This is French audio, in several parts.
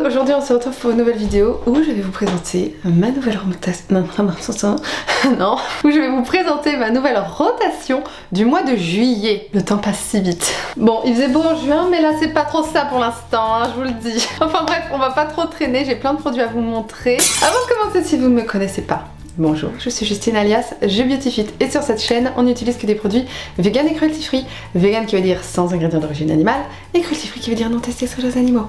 Aujourd'hui on se retrouve pour une nouvelle vidéo où je vais vous présenter ma nouvelle rotation. Non, où je vais vous présenter ma nouvelle rotation du mois de juillet. Le temps passe si vite. Bon, il faisait beau en juin, mais là c'est pas trop ça pour l'instant, hein, je vous le dis. Enfin bref, on va pas trop traîner, j'ai plein de produits à vous montrer. Avant de commencer, si vous ne me connaissez pas, bonjour, je suis Justine alias Je Beautifit et sur cette chaîne on n'utilise que des produits vegan et cruelty free. Vegan qui veut dire sans ingrédients d'origine animale et cruelty free qui veut dire non testé sur les animaux.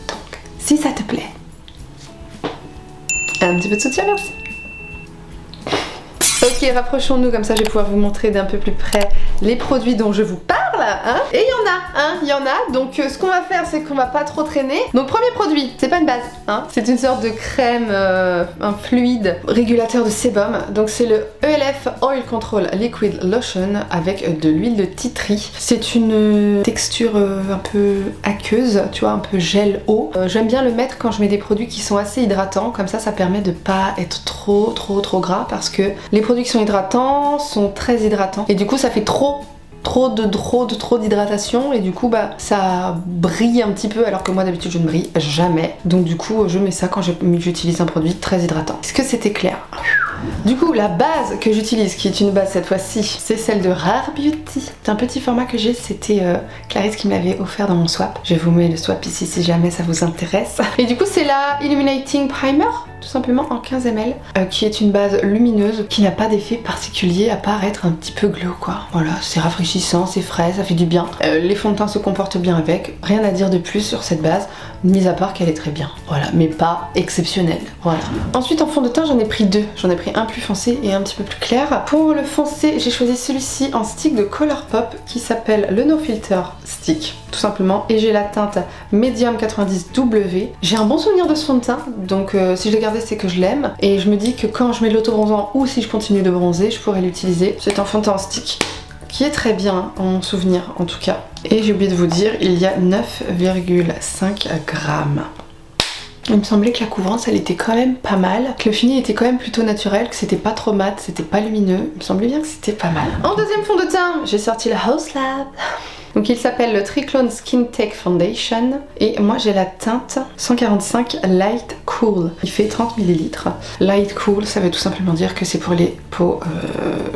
Donc, si ça te plaît, un petit peu de soutien, merci. Ok, rapprochons-nous, comme ça je vais pouvoir vous montrer d'un peu plus près les produits dont je vous parle. Hein. Et il y en a, donc ce qu'on va faire c'est qu'on va pas trop traîner. Donc premier produit, c'est pas une base, hein. C'est une sorte de crème, un fluide régulateur de sébum. Donc c'est le ELF Oil Control Liquid Lotion avec de l'huile de tea tree. C'est une texture un peu aqueuse, tu vois, un peu gel eau. J'aime bien le mettre quand je mets des produits qui sont assez hydratants, comme ça permet de pas être trop gras, parce que les produits qui sont hydratants sont très hydratants et du coup ça fait trop d'hydratation et du coup bah ça brille un petit peu, alors que moi d'habitude je ne brille jamais, donc du coup je mets ça quand j'utilise un produit très hydratant. Est-ce que c'était clair? Du coup, la base que j'utilise, qui est une base cette fois-ci, c'est celle de Rare Beauty. C'est un petit format que j'ai, c'était Clarisse qui m'avait offert dans mon swap. Je vous mets le swap ici si jamais ça vous intéresse. Et du coup, c'est la Illuminating Primer, tout simplement en 15 ml, qui est une base lumineuse qui n'a pas d'effet particulier à part être un petit peu glow quoi. Voilà, c'est rafraîchissant, c'est frais, ça fait du bien. Les fonds de teint se comportent bien avec. Rien à dire de plus sur cette base, mis à part qu'elle est très bien. Voilà, mais pas exceptionnelle. Voilà. Ensuite, en fond de teint, j'en ai pris deux. J'en ai pris un plus foncé et un petit peu plus clair. Pour le foncé, j'ai choisi celui-ci en stick de Colourpop qui s'appelle le No Filter Stick, tout simplement. Et j'ai la teinte Medium 90W. J'ai un bon souvenir de ce fond de teint, donc si je l'ai gardé, c'est que je l'aime. Et je me dis que quand je mets de l'autobronzant ou si je continue de bronzer, je pourrais l'utiliser. C'est un fond de teint en stick qui est très bien en mon souvenir en tout cas. Et j'ai oublié de vous dire, il y a 9,5 grammes. Il me semblait que la couvrance elle était quand même pas mal, que le fini était quand même plutôt naturel, que c'était pas trop mat, c'était pas lumineux. Il me semblait bien que c'était pas mal. En deuxième fond de teint, j'ai sorti le House Lab. Donc il s'appelle le Triclone Skin Tech Foundation et moi j'ai la teinte 145 Light Cool. Il fait 30 ml. Light Cool, ça veut tout simplement dire que c'est pour les peaux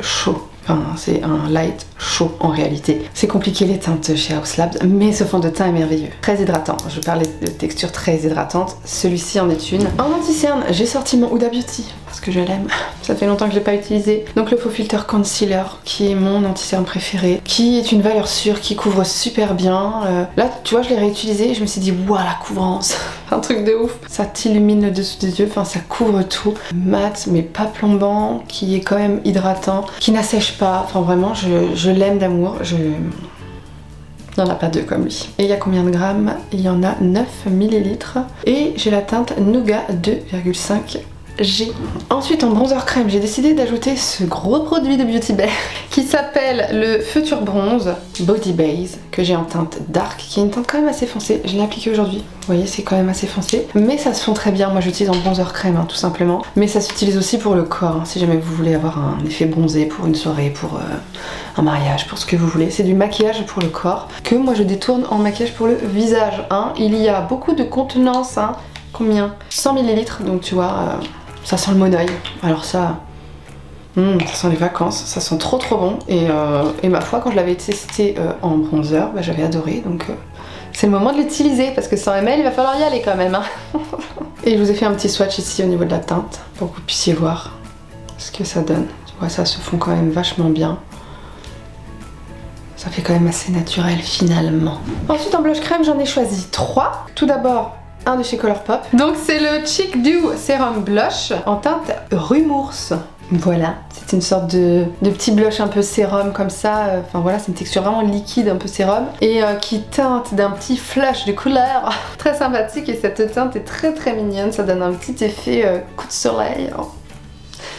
chauds. Enfin, c'est un light chaud en réalité. C'est compliqué les teintes chez House Labs, mais ce fond de teint est merveilleux. Très hydratant. Je parlais de texture très hydratante. Celui-ci en est une. En anti-cerne, j'ai sorti mon Huda Beauty parce que je l'aime. Ça fait longtemps que je l'ai pas utilisé. Donc le Faux Filter Concealer, qui est mon anti-cerne préféré, qui est une valeur sûre, qui couvre super bien. Là, tu vois, je l'ai réutilisé et je me suis dit, waouh, la couvrance, un truc de ouf. Ça t'illumine le dessous des yeux, enfin ça couvre tout. Mat, mais pas plombant, qui est quand même hydratant, qui n'assèche pas. Enfin vraiment, je l'aime d'amour. Il n'y en a pas deux comme lui. Et il y a combien de grammes? Il y en a 9 ml. Et j'ai la teinte Nougat 2,5 G. Ensuite en bronzer crème, j'ai décidé d'ajouter ce gros produit de Beauty Bay qui s'appelle le Future Bronze Body Base, que j'ai en teinte dark, qui est une teinte quand même assez foncée. Je l'ai appliqué aujourd'hui, vous voyez c'est quand même assez foncé, mais ça se fond très bien. Moi j'utilise en bronzer crème hein, tout simplement, mais ça s'utilise aussi pour le corps, hein, si jamais vous voulez avoir un effet bronzé pour une soirée, pour un mariage, pour ce que vous voulez. C'est du maquillage pour le corps que moi je détourne en maquillage pour le visage. Hein. Il y a beaucoup de contenance, hein. Combien? 100 ml, donc tu vois... ça sent le monoeil, alors ça sent les vacances, ça sent trop bon et ma foi quand je l'avais testé en bronzer, bah, j'avais adoré, donc c'est le moment de l'utiliser parce que 100 ml il va falloir y aller quand même. Hein. Et je vous ai fait un petit swatch ici au niveau de la teinte pour que vous puissiez voir ce que ça donne. Tu vois, ça se fond quand même vachement bien. Ça fait quand même assez naturel finalement. Ensuite en blush crème j'en ai choisi 3. Tout d'abord un de chez Colourpop. Donc c'est le Cheek Dew Serum Blush en teinte Rumours. Voilà, c'est une sorte de petit blush un peu sérum comme ça. Enfin voilà, c'est une texture vraiment liquide, un peu sérum. Et qui teinte d'un petit flash de couleur très sympathique. Et cette teinte est très mignonne. Ça donne un petit effet coup de soleil. Oh.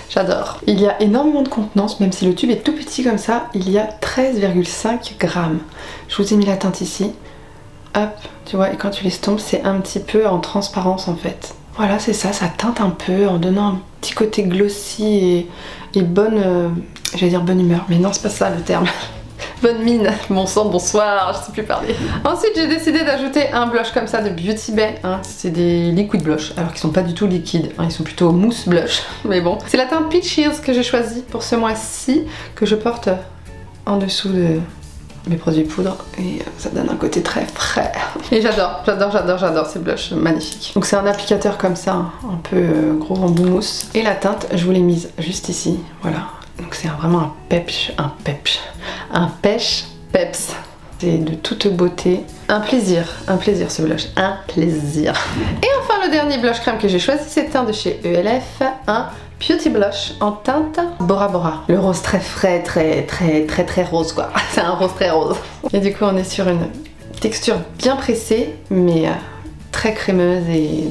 J'adore. Il y a énormément de contenance, même si le tube est tout petit comme ça. Il y a 13,5 grammes. Je vous ai mis la teinte ici. Hop, tu vois, et quand tu l'estompes, c'est un petit peu en transparence en fait. Voilà, c'est ça, ça teinte un peu en donnant un petit côté glossy et bonne, j'allais dire bonne humeur, mais non, c'est pas ça le terme. Bonne mine. Bon sang, bonsoir, je sais plus parler. Ensuite, j'ai décidé d'ajouter un blush comme ça de Beauty Bay. Hein. C'est des liquid blush, alors qu'ils sont pas du tout liquides. Hein. Ils sont plutôt mousse blush. Mais bon. C'est la teinte Peaches que j'ai choisi pour ce mois-ci, que je porte en dessous de mes produits poudre. Et ça donne un côté très frais. Et j'adore ces blushs magnifiques. Donc c'est un applicateur comme ça, un peu gros en mousse. Et la teinte, je vous l'ai mise juste ici. Voilà. Donc c'est vraiment un peps. C'est de toute beauté. Un plaisir ce blush. Un plaisir. Et enfin le dernier blush crème que j'ai choisi, c'est un de chez ELF, un Beauty Blush en teinte Bora Bora. Le rose très frais, très rose quoi. C'est un rose très rose. Et du coup on est sur une texture bien pressée, mais très crémeuse et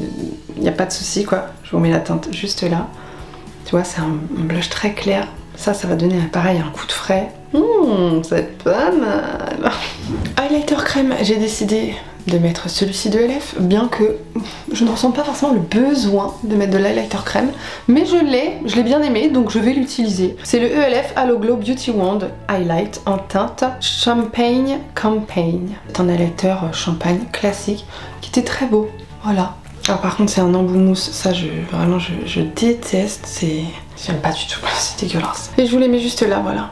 il n'y a pas de souci quoi. Je vous mets la teinte juste là. Tu vois, c'est un blush très clair. Ça va donner pareil un coup de frais. C'est pas mal. Highlighter crème, j'ai décidé de mettre celui-ci de ELF, bien que je ne ressens pas forcément le besoin de mettre de l'highlighter crème, mais je l'ai bien aimé, donc je vais l'utiliser. C'est le ELF Halo Glow Beauty Wand Highlight en teinte Champagne Campagne. C'est un highlighter champagne classique qui était très beau, voilà. Alors par contre c'est un embout mousse, ça vraiment je déteste, j'aime pas du tout, c'est dégueulasse. Et je vous les mets juste là, voilà.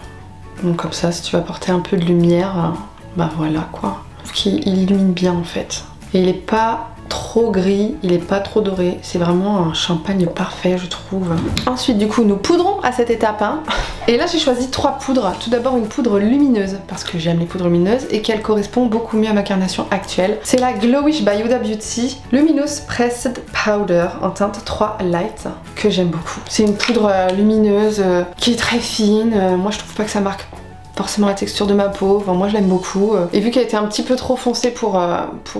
Donc comme ça, si tu vas apporter un peu de lumière, bah voilà quoi. Je trouve qu'il illumine bien en fait. Et il est pas trop gris, il est pas trop doré, c'est vraiment un champagne parfait je trouve. Ensuite du coup nous poudrons à cette étape hein. Et là j'ai choisi 3 poudres. Tout d'abord une poudre lumineuse parce que j'aime les poudres lumineuses et qu'elle correspond beaucoup mieux à ma carnation actuelle. C'est la Glowish by Huda Beauty Luminous Pressed Powder en teinte 3 Light que j'aime beaucoup. C'est une poudre lumineuse qui est très fine. Moi je trouve pas que ça marque forcément la texture de ma peau, enfin, moi je l'aime beaucoup. Et vu qu'elle était un petit peu trop foncée pour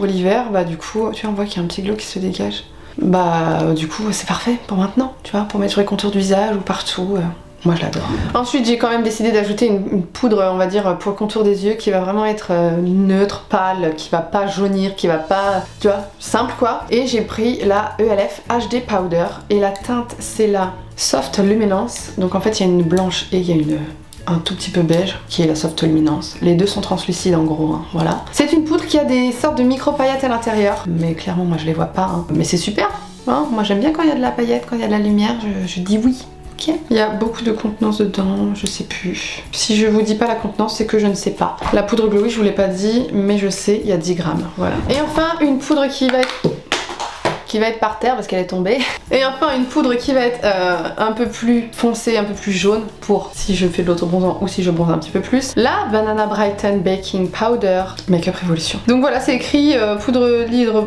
l'hiver, bah du coup, tu vois, on voit qu'il y a un petit glow qui se dégage. Bah du coup, c'est parfait pour maintenant, tu vois, pour mettre sur les contours du visage ou partout. Moi je l'adore. Ensuite j'ai quand même décidé d'ajouter une poudre on va dire pour le contour des yeux qui va vraiment être neutre, pâle, qui va pas jaunir, qui va pas, tu vois, simple quoi. Et j'ai pris la ELF HD Powder et la teinte c'est la Soft Luminance. Donc en fait il y a une blanche et il y a un tout petit peu beige qui est la Soft Luminance. Les deux sont translucides en gros, hein, voilà. C'est une poudre qui a des sortes de micro paillettes à l'intérieur, mais clairement moi je les vois pas, hein. Mais c'est super, hein. Moi j'aime bien quand il y a de la paillette, quand il y a de la lumière, je dis oui. Okay. Il y a beaucoup de contenance dedans, je sais plus. Si je vous dis pas la contenance, c'est que je ne sais pas. La poudre Glowy, je vous l'ai pas dit, mais je sais, il y a 10 grammes, voilà. Et enfin, une poudre qui va être par terre parce qu'elle est tombée. Et enfin une poudre qui va être un peu plus foncée, un peu plus jaune pour si je fais de l'auto-bronzant ou si je bronze un petit peu plus. La Banana Brighten Baking Powder Makeup Revolution. Donc voilà, c'est écrit poudre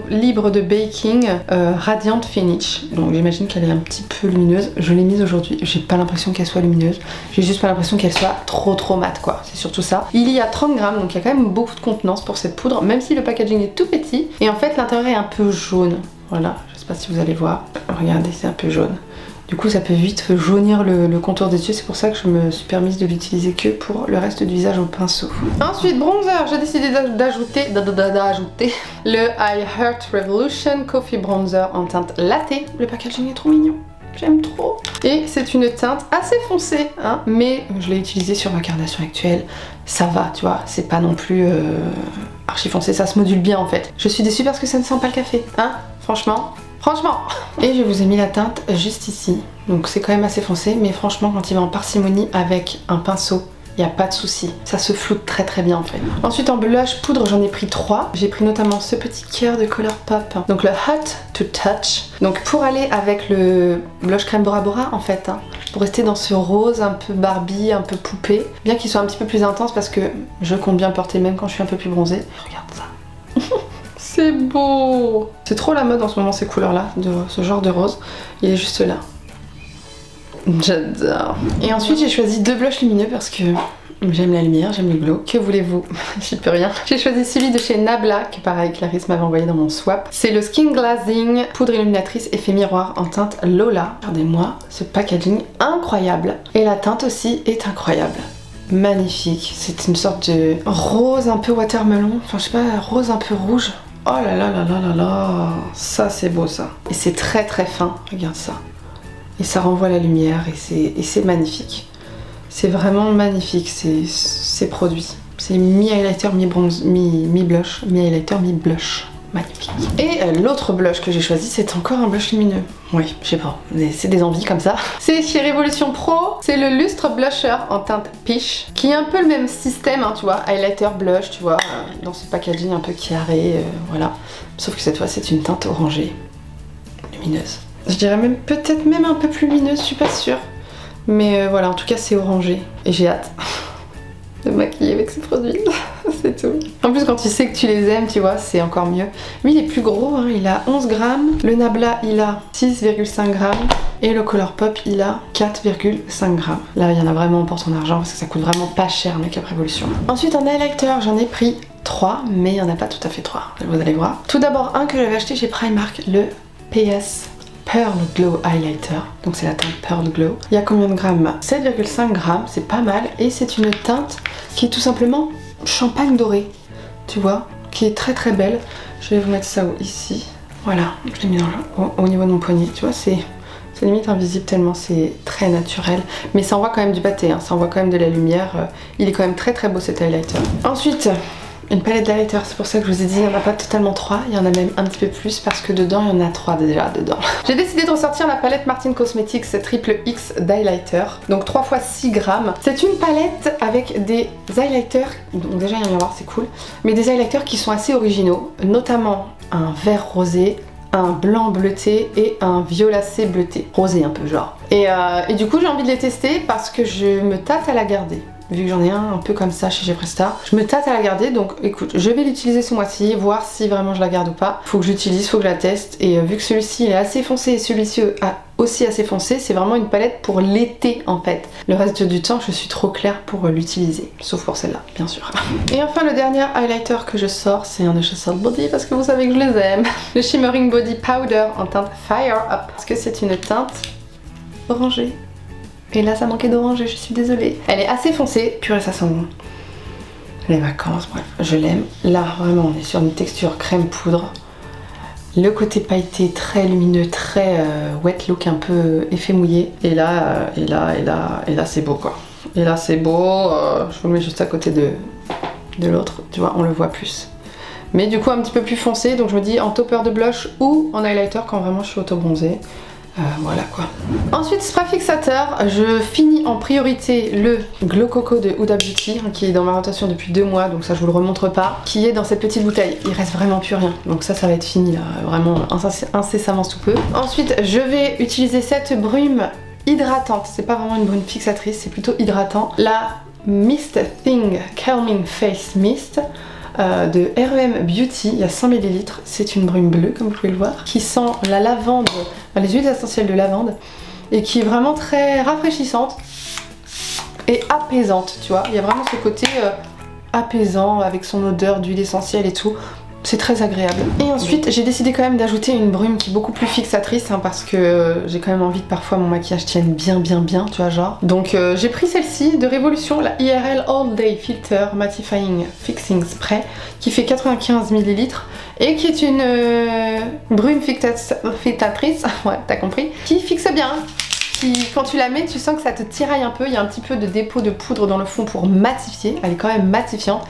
libre de baking Radiant Finish. Donc j'imagine qu'elle est un petit peu lumineuse. Je l'ai mise aujourd'hui, j'ai pas l'impression qu'elle soit lumineuse. J'ai juste pas l'impression qu'elle soit trop mate quoi. C'est surtout ça. Il y a 30 grammes donc il y a quand même beaucoup de contenance pour cette poudre, même si le packaging est tout petit. Et en fait l'intérieur est un peu jaune. Voilà, je sais pas si vous allez voir. Regardez, c'est un peu jaune. Du coup, ça peut vite jaunir le contour des yeux. C'est pour ça que je me suis permise de l'utiliser que pour le reste du visage au pinceau. Ensuite, bronzer. J'ai décidé d'ajouter le I Heart Revolution Coffee Bronzer en teinte latte. Le packaging est trop mignon. J'aime trop. Et c'est une teinte assez foncée, hein, mais je l'ai utilisée sur ma carnation actuelle. Ça va, tu vois, c'est pas non plus archi foncé, ça se module bien en fait. Je suis déçue parce que ça ne sent pas le café, hein, franchement. Et je vous ai mis la teinte juste ici. Donc c'est quand même assez foncé, mais franchement quand il va en parcimonie avec un pinceau, il n'y a pas de souci. Ça se floute très bien en fait. Ensuite en blush poudre, j'en ai pris 3. J'ai pris notamment ce petit cœur de Colourpop. Donc le Hot to Touch. Donc pour aller avec le blush crème Bora Bora en fait. Hein, pour rester dans ce rose un peu Barbie, un peu poupée. Bien qu'il soit un petit peu plus intense parce que je compte bien le porter même quand je suis un peu plus bronzée. Regarde ça. C'est beau. C'est trop la mode en ce moment ces couleurs là, de ce genre de rose. Il est juste là. J'adore. Et ensuite j'ai choisi 2 blushs lumineux parce que j'aime la lumière, j'aime le glow. Que voulez-vous? J'y peux rien. J'ai choisi celui de chez Nabla, que pareil Clarisse m'avait envoyé dans mon swap. C'est le Skin Glazing Poudre Illuminatrice Effet Miroir en teinte Lola. Regardez-moi ce packaging incroyable. Et la teinte aussi est incroyable. Magnifique. C'est une sorte de rose un peu watermelon. Enfin je sais pas, rose un peu rouge. Oh là là là là là là. Ça c'est beau ça. Et c'est très fin. Regarde ça. Et ça renvoie la lumière et c'est magnifique. C'est vraiment magnifique ces produits. C'est mi-highlighter, mi-bronze, mi-blush, mi-highlighter, mi-blush. Magnifique. Et l'autre blush que j'ai choisi, c'est encore un blush lumineux. Oui, je sais pas, c'est des envies comme ça. C'est chez Révolution Pro, c'est le Lustre Blusher en teinte Peach, qui est un peu le même système, hein, tu vois, highlighter, blush, tu vois, dans ce packaging un peu carré, voilà. Sauf que cette fois, c'est une teinte orangée, lumineuse. Je dirais même, peut-être même un peu plus lumineuse, je suis pas sûre. Mais voilà, en tout cas, c'est orangé. Et j'ai hâte de me maquiller avec ces produits. C'est tout. En plus, quand tu sais que tu les aimes, tu vois, c'est encore mieux. Lui, il est plus gros, hein, il a 11 grammes. Le Nabla, il a 6,5 grammes. Et le Colourpop, il a 4,5 grammes. Là, il y en a vraiment pour ton argent parce que ça coûte vraiment pas cher, Make-up Révolution. Ensuite, en highlighter, j'en ai pris 3, mais il n'y en a pas tout à fait 3. Vous allez voir. Tout d'abord, un que j'avais acheté chez Primark, le PS Pearl Glow Highlighter, donc c'est la teinte Pearl Glow. Il y a combien de grammes? 7,5 grammes, c'est pas mal, et c'est une teinte qui est tout simplement champagne doré, tu vois, qui est très très belle. Je vais vous mettre ça ici, voilà, je l'ai mis au niveau de mon poignet, tu vois, c'est limite invisible tellement c'est très naturel, mais ça envoie quand même du pâté, hein, ça envoie quand même de la lumière, il est quand même très très beau cet highlighter. Ensuite, une palette d'highlighter, c'est pour ça que je vous ai dit, il n'y en a pas totalement 3, il y en a même un petit peu plus parce que dedans, il y en a 3 déjà dedans. J'ai décidé de ressortir la palette Martin Cosmetics Triple X d'highlighter, donc 3 x 6 grammes. C'est une palette avec des highlighters, donc déjà il y a un miroir, c'est cool, mais des highlighters qui sont assez originaux, notamment un vert rosé, un blanc bleuté et un violacé bleuté, rosé un peu genre. Et du coup j'ai envie de les tester parce que je me tâte à la garder. Vu que j'en ai un peu comme ça chez Gepresta, je me tâte à la garder, donc écoute, je vais l'utiliser ce mois-ci, voir si vraiment je la garde ou pas. Faut que j'utilise, faut que je la teste, et vu que celui-ci il est assez foncé et celui-ci aussi assez foncé, c'est vraiment une palette pour l'été en fait. Le reste du temps, je suis trop claire pour l'utiliser, sauf pour celle-là, bien sûr. Et enfin, le dernier highlighter que je sors, c'est un de chez Salt Body, parce que vous savez que je les aime. Le Shimmering Body Powder en teinte Fire Up, parce que c'est une teinte orangée. Et là ça manquait d'oranger, je suis désolée. Elle est assez foncée, purée ça sent bon. Les vacances, bref, je l'aime. Là vraiment on est sur une texture crème poudre. Le côté pailleté très lumineux, très wet look, un peu effet mouillé. Et là c'est beau quoi. Et là c'est beau, je vous le mets juste à côté de l'autre, tu vois, on le voit plus. Mais du coup un petit peu plus foncé, donc je me dis en topper de blush ou en highlighter quand vraiment je suis auto-bronzée. Voilà quoi. Ensuite, spray fixateur, je finis en priorité le Glow Coco de Huda Beauty, qui est dans ma rotation depuis 2 mois, donc ça je vous le remontre pas, qui est dans cette petite bouteille. Il reste vraiment plus rien, donc ça va être fini là, vraiment incessamment sous peu. Ensuite, je vais utiliser cette brume hydratante, c'est pas vraiment une brume fixatrice, c'est plutôt hydratant. La Mist Thing Calming Face Mist. De REM Beauty, il y a 100 ml, c'est une brume bleue comme vous pouvez le voir, qui sent la lavande, les huiles essentielles de lavande, et qui est vraiment très rafraîchissante et apaisante, tu vois. Il y a vraiment ce côté apaisant avec son odeur d'huile essentielle et tout. C'est très agréable. Et ensuite, j'ai décidé quand même d'ajouter une brume qui est beaucoup plus fixatrice, hein, parce que j'ai quand même envie que parfois mon maquillage tienne bien, tu vois, genre. Donc j'ai pris celle-ci de Révolution, la IRL All Day Filter Mattifying Fixing Spray, qui fait 95 ml et qui est une brume fixatrice, ouais, t'as compris, qui fixe bien. Quand tu la mets, tu sens que ça te tiraille un peu, il y a un petit peu de dépôt de poudre dans le fond pour matifier, elle est quand même matifiante,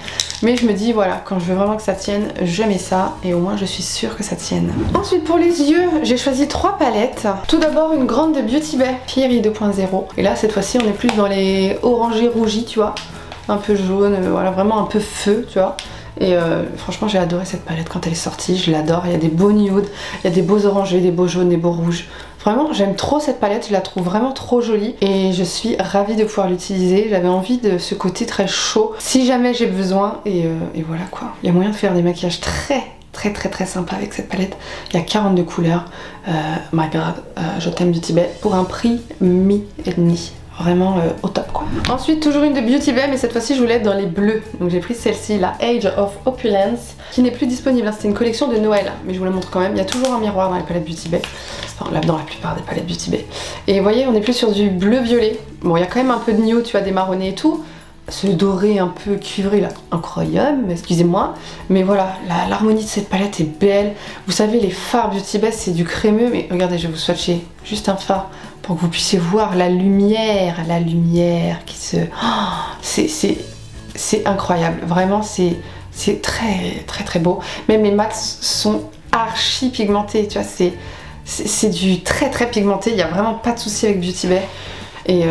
mais je me dis voilà, quand je veux vraiment que ça tienne, je mets ça et au moins je suis sûre que ça tienne. Ensuite pour les yeux, j'ai choisi 3 palettes. Tout d'abord une grande de Beauty Bay Fiery 2.0, et là cette fois-ci on est plus dans les orangés rougis, tu vois, un peu jaune, voilà, vraiment un peu feu, tu vois. Et franchement j'ai adoré cette palette quand elle est sortie, je l'adore, il y a des beaux nudes, il y a des beaux orangés, des beaux jaunes, des beaux rouges. Vraiment j'aime trop cette palette, je la trouve vraiment trop jolie et je suis ravie de pouvoir l'utiliser. J'avais envie de ce côté très chaud si jamais j'ai besoin, et voilà quoi. Il y a moyen de faire des maquillages très sympa avec cette palette. Il y a 42 couleurs, my god, je t'aime Beauty Bay pour un prix mi-et-demi. Vraiment au top quoi. Ensuite toujours une de Beauty Bay, mais cette fois-ci je voulais être dans les bleus. Donc j'ai pris celle-ci, la Age of Opulence, qui n'est plus disponible, hein. C'était une collection de Noël, mais je vous la montre quand même. Il y a toujours un miroir dans les palettes Beauty Bay, enfin là dans la plupart des palettes Beauty Bay. Et vous voyez, on est plus sur du bleu-violet. Bon, il y a quand même un peu de nude, tu vois, des marronnés et tout. Ce doré un peu cuivré là, incroyable, excusez-moi. Mais voilà, l'harmonie de cette palette est belle. Vous savez, les fards Beauty Bay c'est du crémeux, mais regardez, je vais vous swatcher juste un fard pour que vous puissiez voir la lumière qui se... Oh, c'est c'est incroyable, vraiment c'est très très très beau. Même les mats sont archi pigmentés, tu vois, c'est du très très pigmenté, il n'y a vraiment pas de souci avec Beauty Bay. Et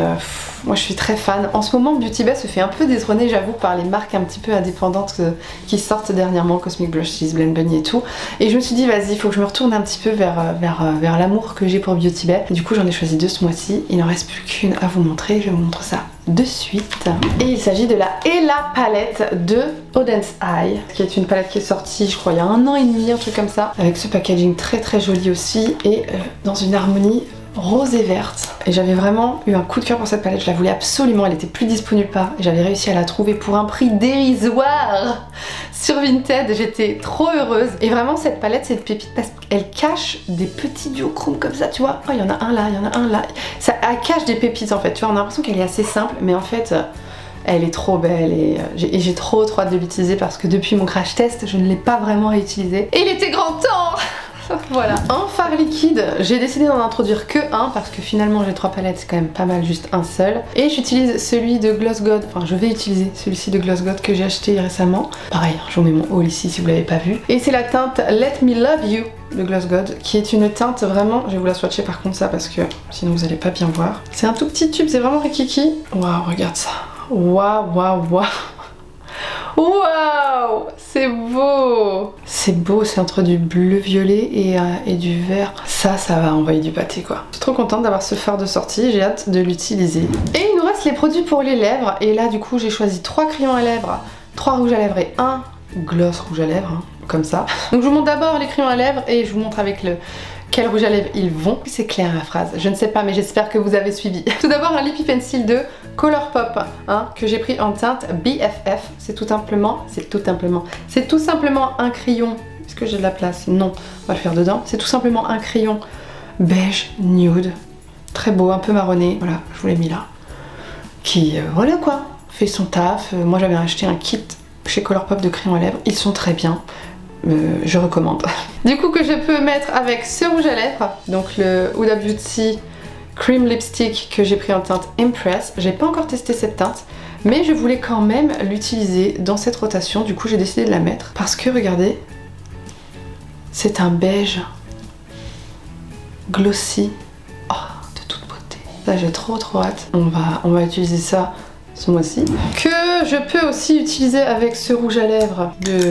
moi je suis très fan. En ce moment Beauty Bay se fait un peu détrôner, j'avoue, par les marques un petit peu indépendantes qui sortent dernièrement, Cosmic Blushes, Blend Bunny et tout. Et je me suis dit vas-y, il faut que je me retourne un petit peu vers l'amour que j'ai pour Beauty Bay. Et du coup j'en ai choisi 2 ce mois-ci, il n'en reste plus qu'une à vous montrer, je vais vous montrer ça de suite. Et il s'agit de la Ella palette de Auden's Eye, qui est une palette qui est sortie je crois il y a 1 an et demi, un truc comme ça, avec ce packaging très très joli aussi, et dans une harmonie rose et verte. Et j'avais vraiment eu un coup de cœur pour cette palette, je la voulais absolument, elle était plus disponible nulle part et j'avais réussi à la trouver pour un prix dérisoire sur Vinted, j'étais trop heureuse. Et vraiment cette palette c'est une pépite parce qu'elle cache des petits duochromes comme ça, tu vois. Oh, il y en a un là, il y en a un là. Ça, elle cache des pépites en fait, tu vois, on a l'impression qu'elle est assez simple mais en fait elle est trop belle et j'ai trop hâte de l'utiliser parce que depuis mon crash test je ne l'ai pas vraiment réutilisée. Et il était grand temps. Voilà. En fard liquide, j'ai décidé d'en introduire que un parce que finalement j'ai 3 palettes, c'est quand même pas mal juste un seul. Et j'utilise celui de Gloss God, enfin je vais utiliser celui-ci de Gloss God que j'ai acheté récemment. Pareil, je vous mets mon haul ici si vous l'avez pas vu. Et c'est la teinte Let Me Love You de Gloss God, qui est une teinte vraiment, je vais vous la swatcher par contre ça parce que sinon vous allez pas bien voir. C'est un tout petit tube, c'est vraiment rikiki. Waouh, regarde ça. Waouh, waouh, waouh. Waouh, c'est beau! C'est beau, c'est entre du bleu violet et du vert. Ça va envoyer du pâté quoi. Je suis trop contente d'avoir ce fard de sortie, j'ai hâte de l'utiliser. Et il nous reste les produits pour les lèvres. Et là du coup j'ai choisi 3 crayons à lèvres, 3 rouges à lèvres et 1 gloss rouge à lèvres, hein, comme ça. Donc je vous montre d'abord les crayons à lèvres et je vous montre avec quel rouge à lèvres ils vont. C'est clair la phrase, je ne sais pas mais j'espère que vous avez suivi. Tout d'abord un Lippy Pencil de Colourpop, hein, que j'ai pris en teinte BFF. C'est tout simplement un crayon. Est-ce que j'ai de la place? Non, on va le faire dedans. C'est tout simplement un crayon beige nude, très beau, un peu marronné. Voilà, je vous l'ai mis là. Qui, voilà quoi, fait son taf. Moi j'avais acheté un kit chez Colourpop de crayons à lèvres. Ils sont très bien. Je recommande. Du coup que je peux mettre avec ce rouge à lèvres, donc le Huda Beauty Cream Lipstick que j'ai pris en teinte Impress. J'ai pas encore testé cette teinte, mais je voulais quand même l'utiliser dans cette rotation. Du coup j'ai décidé de la mettre parce que regardez, c'est un beige glossy, oh, de toute beauté. Là j'ai trop hâte. On va utiliser ça ce mois-ci. Que je peux aussi utiliser avec ce rouge à lèvres de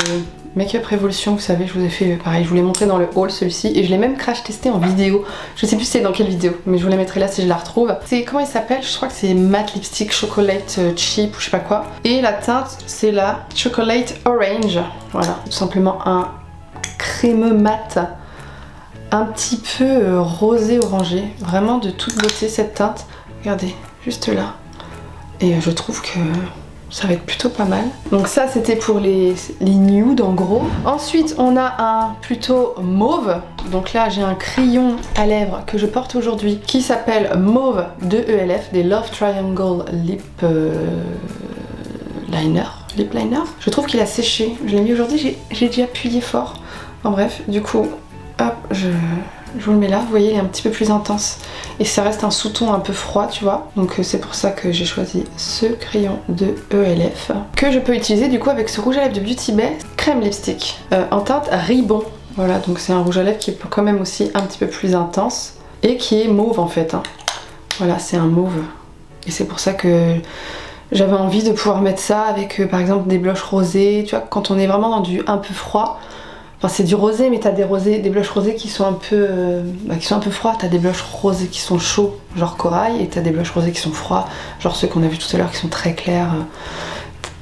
Makeup Revolution, vous savez, je vous ai fait pareil, je vous l'ai montré dans le haul celui-ci et je l'ai même crash testé en vidéo. Je sais plus c'est dans quelle vidéo, mais je vous la mettrai là si je la retrouve. C'est, comment il s'appelle? Je crois que c'est Matte Lipstick Chocolate Chip ou je sais pas quoi. Et la teinte, c'est la Chocolate Orange. Voilà, tout simplement un crémeux mat, un petit peu rosé orangé. Vraiment de toute beauté cette teinte. Regardez, juste là. Et je trouve que ça va être plutôt pas mal. Donc ça c'était pour les nudes en gros. Ensuite on a un plutôt mauve. Donc là j'ai un crayon à lèvres que je porte aujourd'hui qui s'appelle Mauve de ELF, des Love Triangle Lip Liner. Lip Liner. Je trouve qu'il a séché. Je l'ai mis aujourd'hui, j'ai déjà appuyé fort. En bref, du coup, hop, je vous le mets là, vous voyez il est un petit peu plus intense et ça reste un sous-ton un peu froid tu vois, donc c'est pour ça que j'ai choisi ce crayon de ELF que je peux utiliser du coup avec ce rouge à lèvres de Beauty Bay Crème Lipstick en teinte Ribbon. Voilà, donc c'est un rouge à lèvres qui est quand même aussi un petit peu plus intense et qui est mauve en fait, hein. Voilà, c'est un mauve et c'est pour ça que j'avais envie de pouvoir mettre ça avec par exemple des blushs rosés, tu vois, quand on est vraiment dans du un peu froid. Enfin, c'est du rosé, mais t'as des blushs rosés qui sont un peu froids. T'as des blushs rosés qui sont chauds, genre corail, et t'as des blushs rosés qui sont froids, genre ceux qu'on a vu tout à l'heure, qui sont très clairs,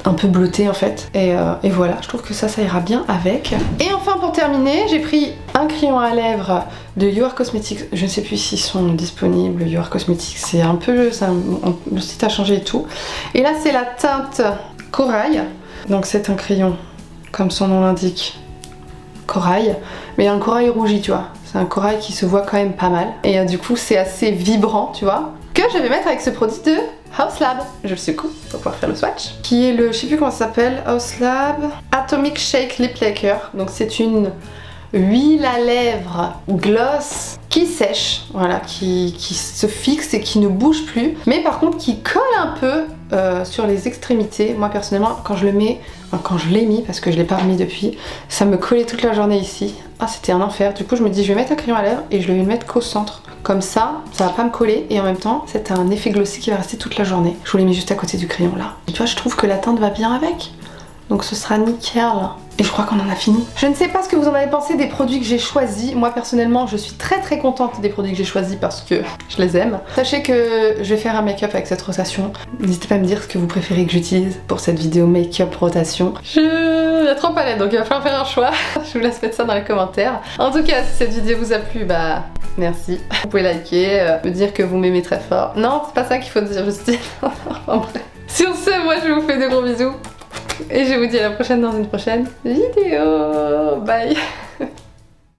un peu bleutés en fait. Et voilà, je trouve que ça ira bien avec. Et enfin, pour terminer, j'ai pris un crayon à lèvres de You Are Cosmetics. Je ne sais plus s'ils sont disponibles. You Are Cosmetics, c'est un peu, le site a changé et tout. Et là, c'est la teinte corail. Donc c'est un crayon, comme son nom l'indique, corail, mais un corail rougi tu vois, c'est un corail qui se voit quand même pas mal et du coup c'est assez vibrant tu vois, que je vais mettre avec ce produit de Haus Lab. Je le secoue pour pouvoir faire le swatch, qui est le, je sais plus comment ça s'appelle, Haus Lab Atomic Shake Lip Lacquer. Donc c'est une huile à lèvres gloss qui sèche, voilà, qui se fixe et qui ne bouge plus, mais par contre qui colle un peu sur les extrémités. Moi personnellement, quand je le mets, enfin, quand je l'ai mis, parce que je l'ai pas remis depuis, ça me collait toute la journée ici. Ah, c'était un enfer. Du coup, je me dis, je vais mettre un crayon à lèvres et je vais le mettre qu'au centre. Comme ça va pas me coller et en même temps, c'est un effet glossy qui va rester toute la journée. Je vous l'ai mis juste à côté du crayon là. Et tu vois, je trouve que la teinte va bien avec. Donc ce sera nickel. Et je crois qu'on en a fini. Je ne sais pas ce que vous en avez pensé des produits que j'ai choisis. Moi personnellement, je suis très contente des produits que j'ai choisis parce que je les aime. Sachez que je vais faire un make-up avec cette rotation. N'hésitez pas à me dire ce que vous préférez que j'utilise pour cette vidéo make-up rotation. Il y a 3 palettes, donc il va falloir faire un choix. Je vous laisse mettre ça dans les commentaires. En tout cas, si cette vidéo vous a plu, bah merci. Vous pouvez liker, me dire que vous m'aimez très fort. Non, c'est pas ça qu'il faut dire, Justine. Enfin bref. Sur ce, moi je vous fais de gros bisous. Et je vous dis à la prochaine dans une prochaine vidéo. Bye.